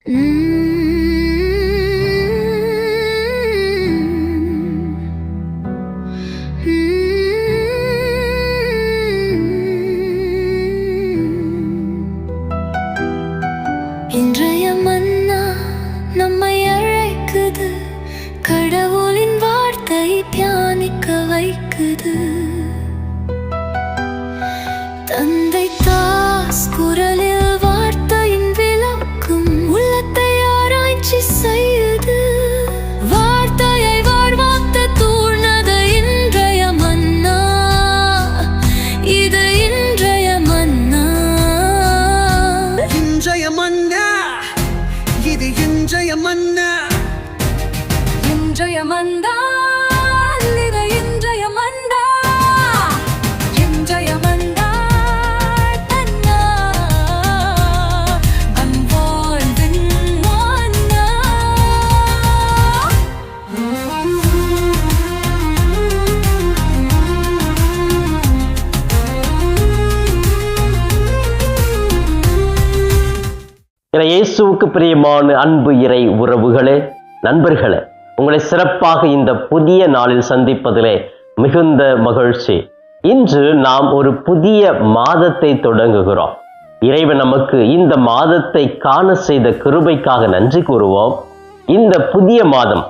இன்றைய மன்னா நம்மை அழைக்குது, கடவுளின் வார்த்தை தியானிக்க வைக்குது. தந்தை தாஸ் குரலில் வார்த்தையின் விளக்கும் உள்ளத்தை ஆராய்ச்சி செய்யுது. வார்த்தையை வாழ்வாக்க தூர்ணது இன்றைய மன்னா, இது இன்றைய மன்னா. இன்றைய மன்னா, இது இன்றைய மன்னா. இன்றைய மன்னா, இது இன்றைய மன்னா. இன்றைய மன்னா தன்னா அன்பார்ந்தின் மன்னா. இயேசுவுக்கு பிரியமான அன்பு இறை உறவுகளே, நண்பர்களே, உங்களை சிறப்பாக இந்த புதிய நாளில் சந்திப்பதிலே மிகுந்த மகிழ்ச்சி. இன்று நாம் ஒரு புதிய மாதத்தை தொடங்குகிறோம். இறைவன் நமக்கு இந்த மாதத்தை காண செய்த கிருபைக்காக நன்றி கூறுவோம். இந்த புதிய மாதம்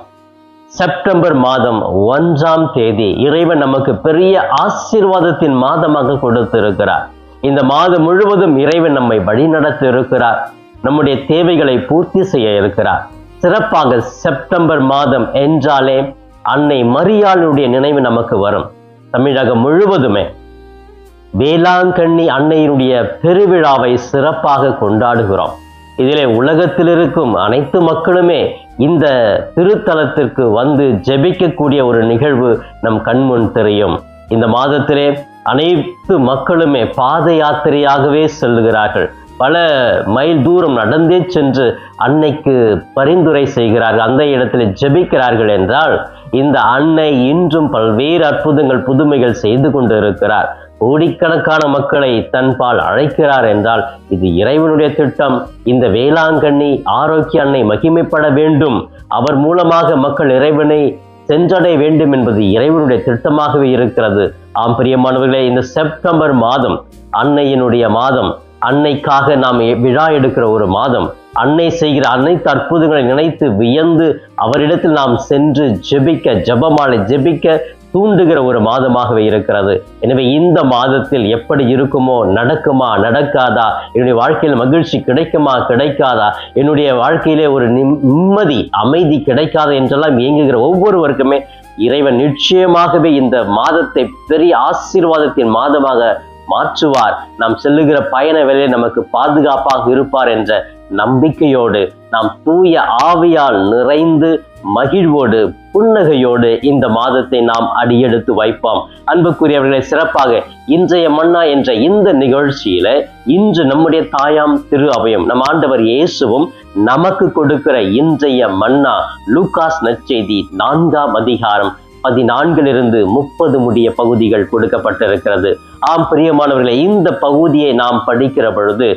செப்டம்பர் மாதம் 1ஆம் தேதி இறைவன் நமக்கு பெரிய ஆசீர்வாதத்தின் மாதமாக கொடுத்திருக்கிறார். இந்த மாதம் முழுவதும் இறைவன் நம்மை வழிநடத்த இருக்கிறார், நம்முடைய தேவைகளை பூர்த்தி செய்ய இருக்கிறார். சிறப்பாக செப்டம்பர் மாதம் என்றாலே அன்னை மரியாளுடைய நினைவு நமக்கு வரும். தமிழகம் முழுவதுமே வேளாங்கண்ணி அன்னையினுடைய பெருவிழாவை சிறப்பாக கொண்டாடுகிறோம். இதிலே உலகத்தில் இருக்கும் அனைத்து மக்களுமே இந்த திருத்தலத்திற்கு வந்து ஜெபிக்கக்கூடிய ஒரு நிகழ்வு நம் கண்முன் தெரியும். இந்த மாதத்திலே அனைத்து மக்களுமே பாத யாத்திரையாகவே செல்கிறார்கள். பல மைல் தூரம் நடந்தே சென்று அன்னைக்கு பரிந்துரை செய்கிறார்கள், அந்த இடத்தில் ஜெபிக்கிறார்கள். என்றால் இந்த அன்னை இன்றும் பல்வேறு அற்புதங்கள் புதுமைகள் செய்து கொண்டு இருக்கிறார். கோடிக்கணக்கான மக்களை தன்பால் அழைக்கிறார். என்றால் இது இறைவனுடைய திட்டம். இந்த வேளாங்கண்ணி ஆரோக்கிய அன்னை மகிமைப்பட வேண்டும், அவர் மூலமாக மக்கள் இறைவனை சென்றடைய வேண்டும் என்பது இறைவனுடைய திட்டமாகவே இருக்கிறது. ஆம் பிரியமானவர்களே, இந்த செப்டம்பர் மாதம் அன்னையினுடைய மாதம். அன்னைக்காக நாம் விழா எடுக்கிற ஒரு மாதம். அன்னை செய்கிற அனைத்து அற்புதங்களை நினைத்து வியந்து அவரிடத்தில் நாம் சென்று ஜெபிக்க, ஜெபமாலை ஜெபிக்க தூண்டுகிற ஒரு மாதமாகவே இருக்கிறது. எனவே இந்த மாதத்தில் எப்படி இருக்குமோ, நடக்குமா நடக்காதா, என்னுடைய வாழ்க்கையில் மகிழ்ச்சி கிடைக்குமா கிடைக்காதா, என்னுடைய வாழ்க்கையிலே ஒரு நிம்மதி அமைதி கிடைக்காதா என்றெல்லாம் இயங்குகிற ஒவ்வொருவருக்குமே இறைவன் நிச்சயமாகவே இந்த மாதத்தை பெரிய ஆசீர்வாதத்தின் மாதமாக மாற்றுவார். நாம் செல்லுகிற பயண வேலையை நமக்கு பாதுகாப்பாக இருப்பார் என்ற நம்பிக்கையோடு நாம் தூய ஆவியால் நிறைந்து மகிழ்வோடு புன்னகையோடு இந்த மாதத்தை நாம் அடியெடுத்து வைப்போம். அன்புக்குரியவர்களை, சிறப்பாக இன்றைய மன்னா என்ற இந்த நிகழ்ச்சியில இன்று நம்முடைய தாயாம் திரு அவையும் நம் ஆண்டவர் இயேசுவும் நமக்கு கொடுக்கிற இன்றைய மன்னா லூகாஸ் நற்செய்தி 4ஆம் அதிகாரம் 14 30 முடிய பகுதிகள் கொடுக்கப்பட்டிருக்கிறது. ஆம் பிரியமானவர்களே, இந்த பகுதியை நாம் படிக்கிற பொழுது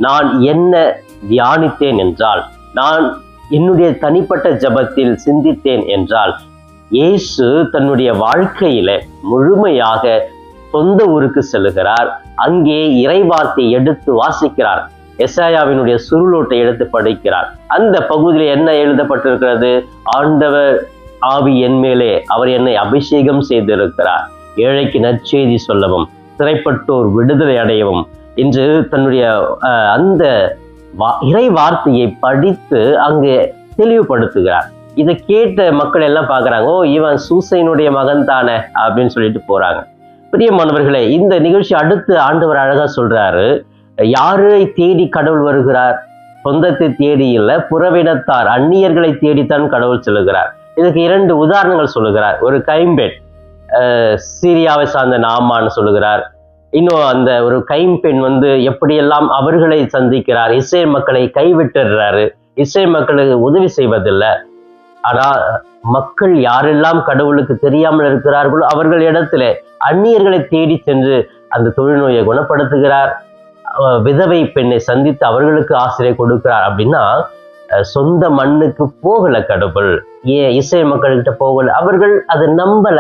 நான் என்ன தியானித்தேன் என்றால், நான் என்னுடைய தனிப்பட்ட ஜெபத்தில் சிந்தித்தேன் என்றால், இயேசு தன்னுடைய வாழ்க்கையில முழுமையாக சொந்த ஊருக்கு செல்லுகிறார். அங்கே இறைவார்த்தை எடுத்து வாசிக்கிறார். எசாயாவினுடைய சுருளோட்டை எடுத்து படிக்கிறார். அந்த பகுதியில் என்ன எழுதப்பட்டிருக்கிறது? ஆண்டவர் ஆவி என் மேலே, அவர் என்னை அபிஷேகம் செய்திருக்கிறார், ஏழைக்கு நற்செய்தி சொல்லவும், சிறைப்பட்டோர் விடுதலை அடையவும் என்று தன்னுடைய அந்த இறை வார்த்தையை படித்து அங்கே தெளிவுபடுத்துகிறார். இதை கேட்ட மக்கள் எல்லாம் பார்க்குறாங்க, ஓ இவன் சூசையினுடைய மகன் தானே அப்படின்னு சொல்லிட்டு போறாங்க. பிரியமானவர்களே, இந்த நிகழ்ச்சி அடுத்து ஆண்டவர் அழகா சொல்றாரு, யாரை தேடி கடவுள் வருகிறார்? சொந்தத்தை தேடி இல்லை, புறவினத்தார் அந்நியர்களை தேடித்தான் கடவுள் செல்லுகிறார். இதுக்கு 2 உதாரணங்கள் சொல்லுகிறார். ஒரு கைம்பெண், சீரியாவை சார்ந்த நாமான்னு சொல்லுகிறார். இன்னும் அந்த ஒரு கைம்பெண் எப்படியெல்லாம் அவர்களை சந்திக்கிறார். இஸ்ரேல் மக்களை கைவிட்டுறாரு, இஸ்ரேல் மக்களுக்கு உதவி செய்வதில்லை. ஆனால் மக்கள் யாரெல்லாம் கடவுளுக்கு தெரியாமல் இருக்கிறார்களோ அவர்கள் இடத்துல அந்நியர்களை தேடி சென்று அந்த தொழுநோயை குணப்படுத்துகிறார். விதவை பெண்ணை சந்தித்து அவர்களுக்கு ஆசிரியை கொடுக்கிறார். அப்படின்னா சொந்த மண்ணுக்கு போகல கடவுள். ஏன் இஸ்ரேல் மக்கள்கிட்ட போகல? அவர்கள் அதை நம்பல.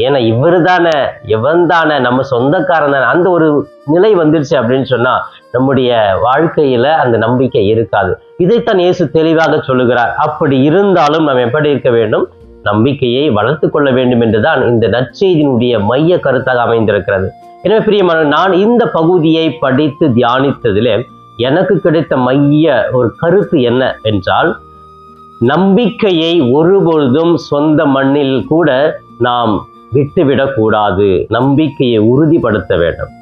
ஏன்னா இவரு தானே, எவன் தானே, நம்ம சொந்தக்காரன் தானே, அந்த ஒரு நிலை வந்துருச்சு அப்படின்னு சொன்னா நம்முடைய வாழ்க்கையில அந்த நம்பிக்கை இருக்காது. இதைத்தான் இயேசு தெளிவாக சொல்லுகிறார். அப்படி இருந்தாலும் நாம் எப்படி இருக்க வேண்டும்? நம்பிக்கையை வளர்த்து கொள்ள வேண்டும் என்றுதான் இந்த நற்செய்தியினுடைய மைய கருத்தாக அமைந்திருக்கிறது. எனவே பிரியமான, நான் இந்த பகுதியை படித்து தியானித்ததிலே எனக்கு கிடைத்த மைய ஒரு கருத்து என்ன என்றால், நம்பிக்கையை ஒருபொழுதும் சொந்த மண்ணில் கூட நாம் விட்டுவிடக்கூடாது. நம்பிக்கையை உறுதிப்படுத்த வேண்டும்.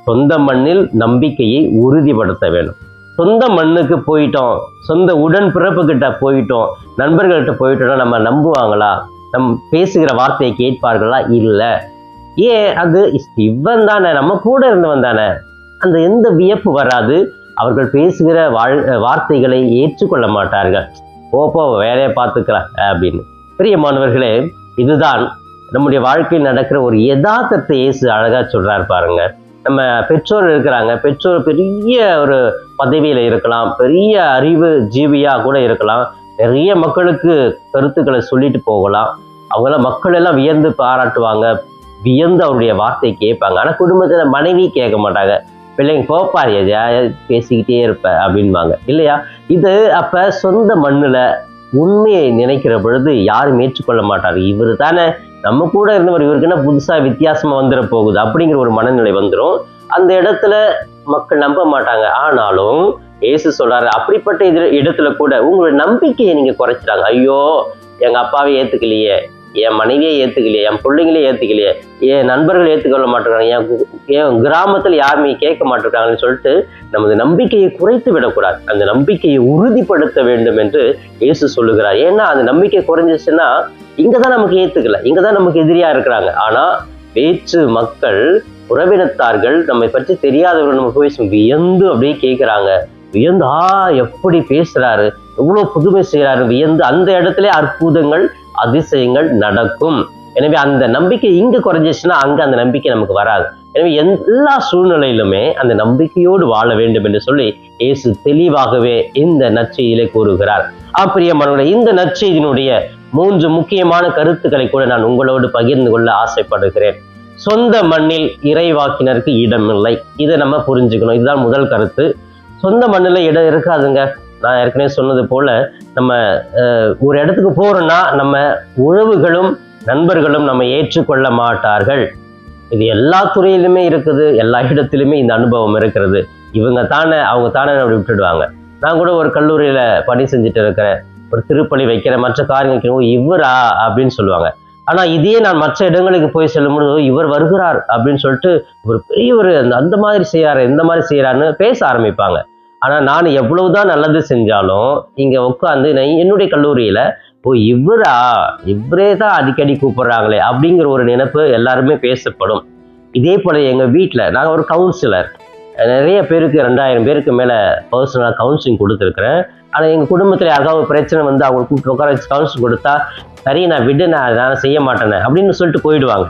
சொந்த மண்ணில் நம்பிக்கையை உறுதிப்படுத்த வேண்டும். சொந்த மண்ணுக்கு போயிட்டோம், சொந்த உடன்பிறப்பு கிட்ட போயிட்டோம், நண்பர்கள்ட்ட போயிட்டோம்னா நம்ம நம்புவாங்களா? நம் பேசுகிற வார்த்தையை கேட்பார்களா? இல்லை. ஏன்? அது இவன் தானே, நம்ம கூட இருந்தவன் தானே, அந்த எந்த வியப்பு வராது. அவர்கள் பேசுகிற வார்த்தைகளை ஏற்றுக்கொள்ள மாட்டார்கள். போ வேலையை பார்த்துக்கலாம் அப்படின்னு. பிரியமானவர்களே, இதுதான் நம்முடைய வாழ்க்கையில் நடக்கிற ஒரு யதார்த்தத்தை இயேசு அழகா சொல்றாரு பாருங்க. நம்ம பெற்றோர் இருக்கிறாங்க, பெற்றோர் பெரிய ஒரு பதவியில இருக்கலாம், பெரிய அறிவு ஜீவியா கூட இருக்கலாம், நிறைய மக்களுக்கு கருத்துக்களை சொல்லிட்டு போகலாம். அவங்களாம் மக்கள் எல்லாம் வியந்து பாராட்டுவாங்க, வியந்து அவருடைய வார்த்தையை கேட்பாங்க. ஆனா குடும்பத்துல மனைவி கேட்க மாட்டாங்க. பிள்ளைங்க போப்பாரு, எதையாவது பேசிக்கிட்டே இருப்ப அப்படின்பாங்க இல்லையா? இது அப்ப சொந்த மண்ணுல உண்மையை நினைக்கிற பொழுது யாரும் ஏற்றுக்கொள்ள மாட்டாரு. இவரு தானே, நம்ம கூட இருந்தவர், இவருக்கு என்ன புதுசா வித்தியாசமா வந்துட போகுது அப்படிங்கிற ஒரு மனநிலை வந்துடும். அந்த இடத்துல மக்கள் நம்ப மாட்டாங்க. ஆனாலும் இயேசு சொல்றாரு, அப்படிப்பட்ட இடத்துல கூட உங்களுடைய நம்பிக்கையை நீங்க குறைச்சிட்டாங்க. ஐயோ, எங்க அப்பாவை ஏத்துக்கலையே, என் மனைவியை ஏத்துக்கலையே, என் பிள்ளைங்களே ஏத்துக்கலையே, என் நண்பர்கள் ஏற்றுக்கொள்ள மாட்டேங்கிறாங்க, என் கிராமத்தில் யாருமே கேட்க மாட்டேங்கிறாங்கன்னு சொல்லிட்டு நமது நம்பிக்கையை குறைத்து விடக்கூடாது. அந்த நம்பிக்கையை உறுதிப்படுத்த வேண்டும் என்று இயேசு சொல்லுகிறார். ஏன்னா அந்த நம்பிக்கை குறைஞ்சிச்சுன்னா இங்கதான் நமக்கு ஏத்துக்கல, இங்கதான் நமக்கு எதிரியா இருக்கிறாங்க. ஆனா வேற்று மக்கள், உறவினத்தார்கள், நம்மை பற்றி தெரியாதவர்கள் நம்ம போய் வியந்து அப்படியே கேட்கிறாங்க. வியந்து எப்படி பேசுறாரு, எவ்வளவு புதுமை செய்யறாரு, வியந்து அந்த இடத்துல அற்புதங்கள் அதிசயங்கள் நடக்கும். எனவே அந்த நம்பிக்கை இங்க குறைஞ்சிச்சுன்னா அங்க அந்த நம்பிக்கை நமக்கு வராது. எனவே எல்லா சூழ்நிலையிலுமே அந்த நம்பிக்கையோடு வாழ வேண்டும் என்று சொல்லி இயேசு தெளிவாகவே இந்த நற்செய்தியிலே கூறுகிறார். பிரியமானவர்களே, இந்த நற்செய்தியினுடைய 3 முக்கியமான கருத்துக்களை கூட நான் உங்களோடு பகிர்ந்து கொள்ள ஆசைப்படுகிறேன். சொந்த மண்ணில் இறைவாக்கினருக்கு இடமில்லை. இதை நம்ம புரிஞ்சுக்கணும். இதுதான் முதல் கருத்து. சொந்த மண்ணில் இடம் இருக்காதுங்க. நான் ஏற்கனவே சொன்னது போல, நம்ம ஒரு இடத்துக்கு போறோம்னா நம்ம உறவுகளும் நண்பர்களும் நம்ம ஏற்றுக்கொள்ள மாட்டார்கள். இது எல்லா துறையிலுமே இருக்குது, எல்லா இடத்திலுமே இந்த அனுபவம் இருக்கிறது. இவங்க தானே, அவங்க தானே அப்படி விட்டுடுவாங்க. நான் கூட ஒரு கல்லூரியில பணி செஞ்சுட்டு இருக்கிறேன், ஒரு திருப்பலி வைக்கிறேன், மற்ற காரியம் வைக்கிறோம், இவரா அப்படின்னு சொல்லுவாங்க. ஆனா இதே நான் மற்ற இடங்களுக்கு போய் செல்லும்போது இவர் வருகிறார் அப்படின்னு சொல்லிட்டு ஒரு பெரியவர் அந்த மாதிரி செய்யறாரு, இந்த மாதிரி செய்யறாருன்னு பேச ஆரம்பிப்பாங்க. ஆனா நான் எவ்வளவுதான் நல்லது செஞ்சாலும் இங்க உட்காந்து என்னுடைய கல்லூரியில இவரே தான் அடிக்கடி கூப்பிடுறாங்களே அப்படிங்கிற ஒரு நினைப்பு எல்லாருமே பேசப்படும். இதே போல எங்க வீட்டுல நான் ஒரு கவுன்சிலர், நிறைய பேருக்கு 2000 பேருக்கு மேல பர்சனலா கவுன்சிலிங் கொடுத்துருக்கிறேன். ஆனா எங்க குடும்பத்துல யாருக்காவது பிரச்சனை வந்து அவங்க கூப்பிட்டு உட்கார வச்சு கவுன்சிலிங் கொடுத்தா, சரி நான் விடு, நான் செய்ய மாட்டேனே அப்படின்னு சொல்லிட்டு போயிடுவாங்க.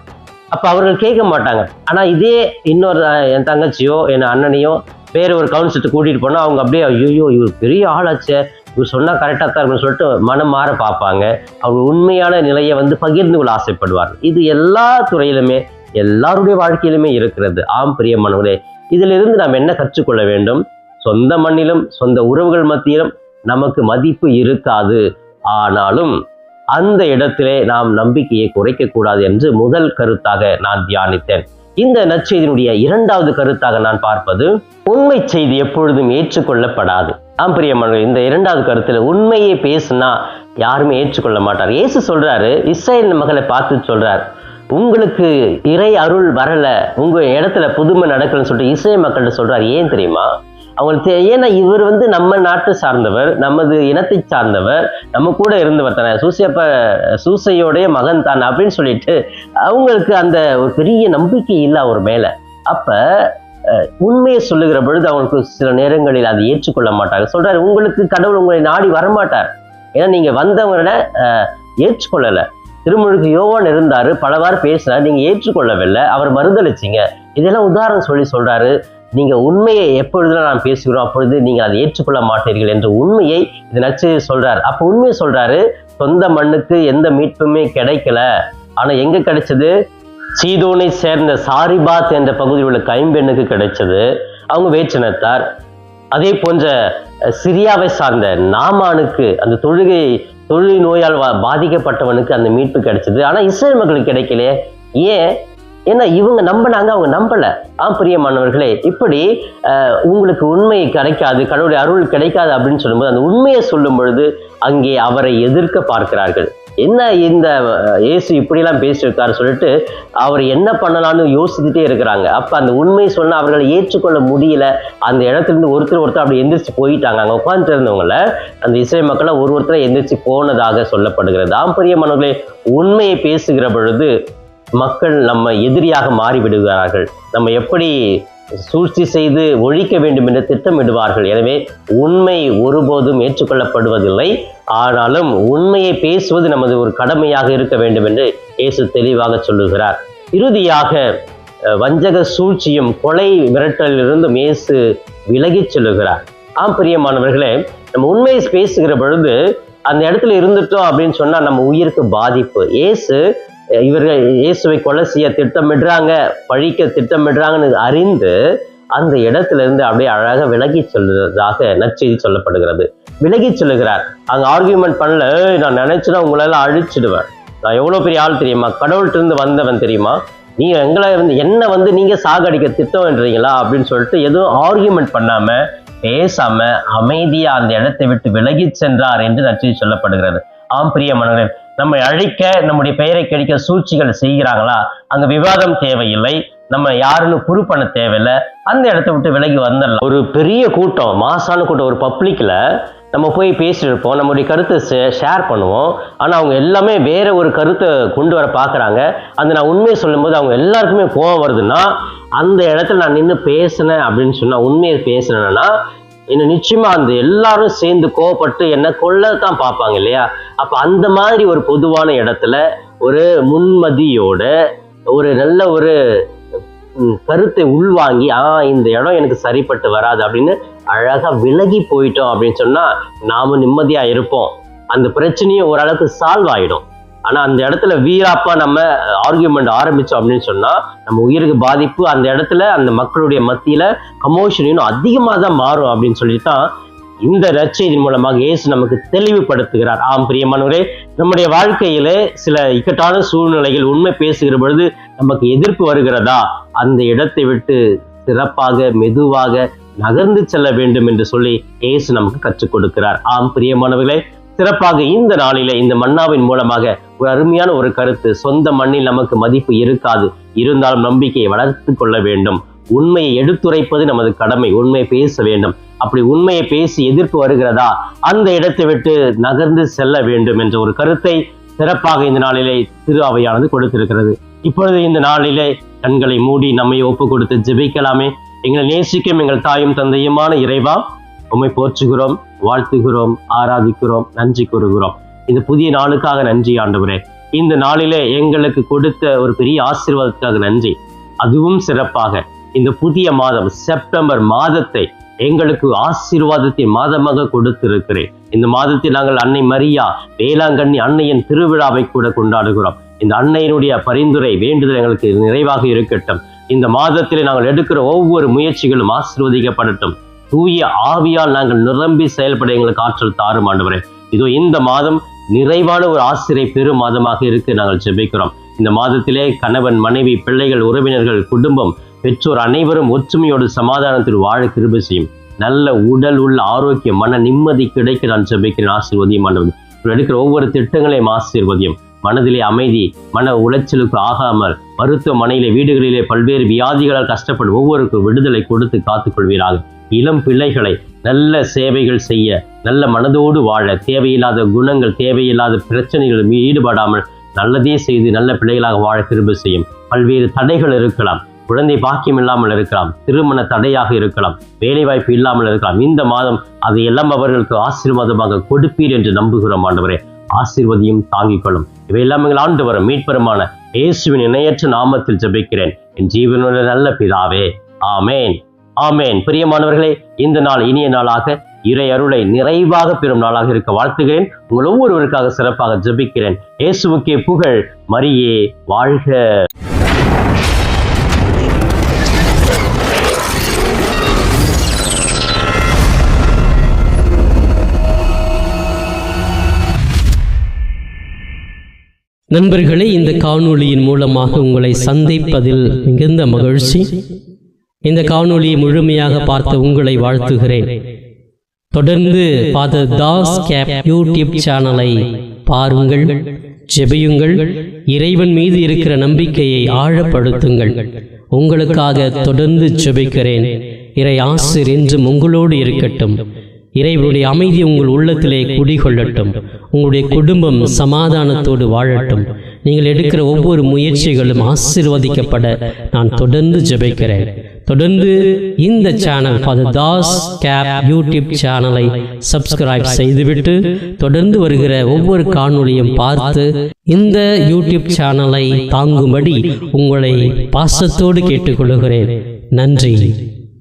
அப்ப அவர்கள் கேட்க மாட்டாங்க. ஆனா இதே இன்னொரு என் தங்கச்சியோ என் அண்ணனையோ வேற ஒரு கவுன்சிலத்தை கூட்டிட்டு போனா அவங்க அப்படியே ஐயோ இவர் பெரிய ஆளாச்சே, இவர் சொன்னா கரெக்டா தான் இருக்குன்னு சொல்லிட்டு மனம் மாற பார்ப்பாங்க. அவங்க உண்மையான நிலையை வந்து பகிர்ந்து கொள்ள ஆசைப்படுவார்கள். இது எல்லா துறையிலுமே எல்லாருடைய வாழ்க்கையிலுமே இருக்கிறது. பிரியமானவர்களே, இதிலிருந்து நாம் என்ன கற்றுக்கொள்ள வேண்டும்? சொந்த மண்ணிலும் சொந்த உறவுகள் மத்தியிலும் நமக்கு மதிப்பு இருக்காது. ஆனாலும் அந்த இடத்திலே நாம் நம்பிக்கையை குறைக்க கூடாது என்று முதல் கருத்தாக நான் தியானித்தேன். இந்த நற்செய்தியினுடைய 2வது கருத்தாக நான் பார்ப்பது, உண்மை செய்தி எப்பொழுதும் ஏற்றுக்கொள்ளப்படாது. பிரியமானவர்களே, இந்த 2வது கருத்துல உண்மையை பேசுனா யாருமே ஏற்றுக்கொள்ள மாட்டார். இயேசு சொல்றாரு, இஸ்ரவேல் மக்களை பார்த்து சொல்றார், உங்களுக்கு இறை அருள் வரல, உங்க இடத்துல புதுமை நடக்கலன்னு சொல்லிட்டு இஸ்ரவேல் மக்கள்கிட்ட சொல்றாரு. ஏன் தெரியுமா? அவங்களுக்கு ஏன்னா இவர் வந்து நம்ம நாட்டு சார்ந்தவர், நமது இனத்தை சார்ந்தவர், நம்ம கூட இருந்தவர் தானே, சூசையோடைய மகன் தானே அப்படின்னு சொல்லிட்டு அவங்களுக்கு அந்த ஒரு பெரிய நம்பிக்கை இல்லை அவர் மேல. அப்ப உண்மையை சொல்லுகிற பொழுது அவங்களுக்கு சில நேரங்களில் அதை ஏற்றுக்கொள்ள மாட்டாங்க. சொல்றாரு, உங்களுக்கு கடவுள் உங்களை நாடி வரமாட்டார், ஏன்னா நீங்க வந்தவங்கள ஏற்றுக்கொள்ளல. திருமுழுக்கு யோவான் இருந்தாரு, பலவாறு பேசினார், நீங்க ஏற்றுக்கொள்ளவில்லை, அவர் மறுதளிச்சிங்க. இதெல்லாம் உதாரணம் சொல்றாரு. நீங்க உண்மையை எப்பொழுதுலாம் நான் பேசுகிறோம் அப்பொழுது நீங்கள் அதை ஏற்றுக்கொள்ள மாட்டீர்கள் என்ற உண்மையை இந்த நற்செய்தி சொல்றாரு. அப்ப உண்மையை சொல்றாரு, சொந்த மண்ணுக்கு எந்த மீட்புமே கிடைக்கல. ஆனா எங்க கிடைச்சது? சீதோனை சேர்ந்த சாரிபாத் என்ற பகுதியில் உள்ள கைம்பெண்ணுக்கு கிடைச்சது. அவங்க வேற்றினத்தார். அதே போன்ற சிரியாவை சார்ந்த நாமானுக்கு, அந்த தொழுகை நோயால் பாதிக்கப்பட்டவனுக்கு அந்த மீட்பு கிடைச்சது. ஆனா இஸ்ரேல் மக்களுக்கு கிடைக்கலையே. ஏன்? ஏன்னா இவங்க நம்பினாங்க, அவங்க நம்பல. பிரியமானவர்களே, இப்படி உங்களுக்கு உண்மை கிடைக்காது, கடவுளுடைய அருள் கிடைக்காது அப்படின்னு சொல்லும்போது அந்த உண்மையை சொல்லும் பொழுது அங்கே அவரை எதிர்க்க பார்க்கிறார்கள். என்ன இந்த இயேசு இப்படிலாம் பேசியிருக்காரு சொல்லிட்டு அவர் என்ன பண்ணலான்னு யோசிச்சுட்டே இருக்கிறாங்க. அப்ப அந்த உண்மையை சொன்னா அவர்களை ஏற்றுக்கொள்ள முடியல. அந்த இடத்துல இருந்து ஒருத்தர் அப்படி எந்திரிச்சு போயிட்டாங்க. அங்க உட்கார்ந்து இருந்தவங்கள அந்த இஸ்ரேல் மக்களை ஒருத்தரை எந்திரிச்சு போனதாக சொல்லப்படுகிறது. பிரியமானவர்களே, உண்மையை பேசுகிற பொழுது மக்கள் நம்ம எதிரியாக மாறிவிடுகிறார்கள். நம்ம எப்படி சூழ்ச்சி செய்து ஒழிக்க வேண்டும் என்று திட்டமிடுவார்கள். எனவே உண்மை ஒருபோதும் ஏற்றுக்கொள்ளப்படுவதில்லை. ஆனாலும் உண்மையை பேசுவது நமது ஒரு கடமையாக இருக்க வேண்டும் என்று இயேசு தெளிவாக சொல்லுகிறார். இறுதியாக வஞ்சக சூழ்ச்சியும் கொலை மிரட்டலிலிருந்தும் இயேசு விலகிச் சொல்லுகிறார். பிரியமானவர்களே, நம்ம உண்மையை பேசுகிற பொழுது அந்த இடத்துல இருந்துட்டோம் அப்படின்னு சொன்னா நம்ம உயிருக்கு பாதிப்பு. இவர்கள் இயேசுவை கொலை செய்ய திட்டமிடுறாங்க, பழிக்க திட்டமிடுறாங்கன்னு அறிந்து அந்த இடத்துல இருந்து அப்படியே அழகாக விலகி சொல்றதாக நற்செய்தி சொல்லப்படுகிறது. விலகி சொல்லுகிறார். அங்க ஆர்கியூமெண்ட் பண்ணல, நான் நினைச்சுன்னா உங்களெல்லாம் அழிச்சிடுவேன், நான் எவ்வளவு பெரிய ஆள் தெரியுமா, கடவுள்கிட்ட இருந்து வந்தவன் தெரியுமா, நீங்க என்ன நீங்க சாகடிக்க திட்டம்ன்றீங்களா அப்படின்னு சொல்லிட்டு எதுவும் ஆர்கியூமெண்ட் பண்ணாம பேசாம அமைதியா அந்த இடத்தை விட்டு விலகி சென்றார் என்று நற்செய்தி சொல்லப்படுகிறது. பிரியமானவர்களே, நம்மை அழிக்க, நம்முடைய பெயரை கிடைக்க சூழ்ச்சிகள் செய்கிறாங்களா, அங்க விவாதம் தேவையில்லை, நம்ம யாருன்னு புரு பண்ண தேவையில்லை, அந்த இடத்தை விட்டு விலகி வந்துடலாம். ஒரு பெரிய கூட்டம், மாசான கூட்டம், ஒரு பப்ளிக்ல நம்ம போய் பேசியிருப்போம், நம்முடைய கருத்தை ஷேர் பண்ணுவோம். ஆனா அவங்க எல்லாமே வேற ஒரு கருத்தை கொண்டு வர பாக்குறாங்க. அந்த நான் உண்மையை சொல்லும் போது அவங்க எல்லாருக்குமே கோவம் வருதுன்னா, அந்த இடத்துல நான் நின்று பேசினேன் அப்படின்னு சொன்னா, உண்மையை பேசினேன்னா இன்னும் நிச்சயமா அந்த எல்லாரும் சேர்ந்து கோவப்பட்டு என்ன கொல்லத்தான் பார்ப்பாங்க இல்லையா. அப்ப அந்த மாதிரி ஒரு பொதுவான இடத்துல ஒரு முன்மதியோட ஒரு நல்ல ஒரு கருத்தை உள்வாங்கி இந்த இடம் எனக்கு சரிப்பட்டு வராது அப்படின்னு அழகா விலகி போயிட்டோம் அப்படின்னு சொன்னா நாம நிம்மதியா இருப்போம். அந்த பிரச்சனையும் ஓரளவுக்கு சால்வ் ஆயிடும். ஆனா அந்த இடத்துல வீராப்பா நம்ம ஆர்கியூமெண்ட் ஆரம்பிச்சோம் அப்படின்னு சொன்னா நம்ம உயிருக்கு பாதிப்பு. அந்த இடத்துல அந்த மக்களுடைய மத்தியில கமோஷன் இன்னும் அதிகமா தான் மாறும் அப்படின்னு சொல்லித்தான் இந்த நற்செய்தியின் மூலமாக இயேசு நமக்கு தெளிவுபடுத்துகிறார். பிரியமானவரே, நம்முடைய வாழ்க்கையிலே சில இக்கட்டான சூழ்நிலைகள் உண்மை பேசுகிற பொழுது நமக்கு எதிர்ப்பு வருகிறதா, அந்த இடத்தை விட்டு சிறப்பாக மெதுவாக நகர்ந்து செல்ல வேண்டும் என்று சொல்லி இயேசு நமக்கு கற்றுக் கொடுக்கிறார். பிரியமானவர்களே, சிறப்பாக இந்த நாளிலே இந்த மன்னாவின் மூலமாக ஒரு அருமையான ஒரு கருத்து. சொந்த மண்ணில் நமக்கு மதிப்பு இருக்காது, இருந்தாலும் நம்பிக்கையை வளர்த்து கொள்ள வேண்டும். உண்மையை எடுத்துரைப்பது நமது கடமை. உண்மையை பேச வேண்டும். அப்படி உண்மையை பேசி எதிர்ப்பு வருகிறதா, அந்த இடத்தை விட்டு நகர்ந்து செல்ல வேண்டும் என்ற ஒரு கருத்தை சிறப்பாக இந்த நாளிலே திரு அவையானது கொடுத்திருக்கிறது. இப்பொழுது இந்த நாளிலே கண்களை மூடி நம்மை ஒப்பு கொடுத்து ஜெபிக்கலாமே. எங்களை நேசிக்கும் எங்கள் தாயும் தந்தையுமான இறைவா, உம்மை போற்றுகிறோம், வாழ்த்துகிறோம், ஆராதிக்கிறோம், நன்றி கூறுகிறோம். இந்த புதிய நாளுக்காக நன்றி ஆண்டவரே. இந்த நாளிலே எங்களுக்கு கொடுத்த ஒரு பெரிய ஆசீர்வாதத்துக்காக நன்றி. அதுவும் சிறப்பாக இந்த புதிய மாதம் செப்டம்பர் மாதத்தை எங்களுக்கு ஆசீர்வாதத்தின் மாதமாக கொடுத்திருக்கிறேன். இந்த மாதத்தில் நாங்கள் அன்னை மரியா வேளாங்கண்ணி அன்னையின் திருவிழாவை கூட கொண்டாடுகிறோம். இந்த அன்னையினுடைய பரிந்துரை வேண்டுதல் எங்களுக்கு நிறைவாக இருக்கட்டும். இந்த மாதத்திலே நாங்கள் எடுக்கிற ஒவ்வொரு முயற்சிகளும் ஆசீர்வதிக்கப்படட்டும். தூய ஆவியால் நாங்கள் நிரம்பி செயல்பட எங்களுக்கு ஆற்றல் தாரும் ஆண்டவரே. இதோ இந்த மாதம் நிறைவான ஒரு ஆசிரியை பெரும் மாதமாக இருக்க நாங்கள் ஜெபிக்கிறோம். இந்த மாதத்திலே கணவன், மனைவி, பிள்ளைகள், உறவினர்கள், குடும்பம், பெற்றோர் அனைவரும் ஒற்றுமையோடு சமாதானத்தில் வாழ கிருபை செய்யும். நல்ல உடல் உள்ள ஆரோக்கியம், மன நிம்மதி கிடைக்க நான் ஜெபிக்கிறேன். ஆசீர்வதியும் ஆண்டவர். எடுக்கிற ஒவ்வொரு திட்டங்களையும் ஆசீர்வதியும். மனதிலே அமைதி, மன உளைச்சலுக்கு ஆகாமல் மருத்துவமனையிலே, வீடுகளிலே பல்வேறு வியாதிகளால் கஷ்டப்படும் ஒவ்வொருக்கும் விடுதலை கொடுத்து காத்துக்கொள்வீராக. இளம் பிள்ளைகளை நல்ல சேவைகள் செய்ய, நல்ல மனதோடு வாழ, தேவையில்லாத குணங்கள், தேவையில்லாத பிரச்சனைகள் ஈடுபடாமல் நல்லதே செய்து நல்ல பிள்ளைகளாக வாழ கிருபை செய்யும். பல்வேறு தடைகள் இருக்கலாம், குழந்தை பாக்கியம் இல்லாமல் இருக்கலாம், திருமண தடையாக இருக்கலாம், வேலை வாய்ப்பு இல்லாமல் இருக்கலாம். இந்த மாதம் அதை எல்லாம் அவர்களுக்கு ஆசீர்வாதமாக கொடுப்பீர் என்று நம்புகிறோம் ஆண்டவரே. ஆசீர்வதியும் தாங்கிக் கொள்ளும். இவையெல்லாம் எங்கள் ஆண்டவரும் மீட்பருமான இயேசுவின் இணையற்ற நாமத்தில் ஜெபிக்கிறேன் என் ஜீவனுள்ள நல்ல பிதாவே. ஆமேன். ஆமேன். பிரியமானவர்களே, இந்த நாள் இனிய நாளாக இறை அருளை நிறைவாக பெறும் நாளாக இருக்க வாழ்த்துகிறேன். உங்கள் ஒவ்வொருவருக்காக சிறப்பாக ஜெபிக்கிறேன். இயேசுவுக்கே புகழ், மரியே வாழ்க. நண்பர்களே, இந்த காணொளியின் மூலமாக உங்களை சந்திப்பதில் மிகுந்த மகிழ்ச்சி. இந்த காணொளியை முழுமையாக பார்த்த உங்களை வாழ்த்துகிறேன். தொடர்ந்து ஃபாதர் தாஸ் கேப் யூடியூப் சேனலை பாருங்கள், ஜெபியுங்கள், இறைவன் மீது இருக்கிற நம்பிக்கையை ஆழப்படுத்துங்கள். உங்களுக்காக தொடர்ந்து ஜெபிக்கிறேன். இறை ஆசிர் என்றும் உங்களோடு இருக்கட்டும். இறைவனுடைய அமைதி உங்கள் உள்ளத்திலே குடிகொள்ளட்டும். உங்களுடைய குடும்பம் சமாதானத்தோடு வாழட்டும். நீங்கள் எடுக்கிற ஒவ்வொரு முயற்சிகளும் ஆசீர்வதிக்கப்பட நான் தொடர்ந்து ஜெபிக்கிறேன். தொடர்ந்து இந்த சேனல் ஃபாதர் தாஸ் கேப் யூடியூப் சேனலை சப்ஸ்கிரைப் செய்துவிட்டு தொடர்ந்து வருகிற ஒவ்வொரு காணொளியும் பார்த்து இந்த யூடியூப் சேனலை தாங்கும்படி உங்களை பாசத்தோடு கேட்டுக்கொள்கிறேன். நன்றி.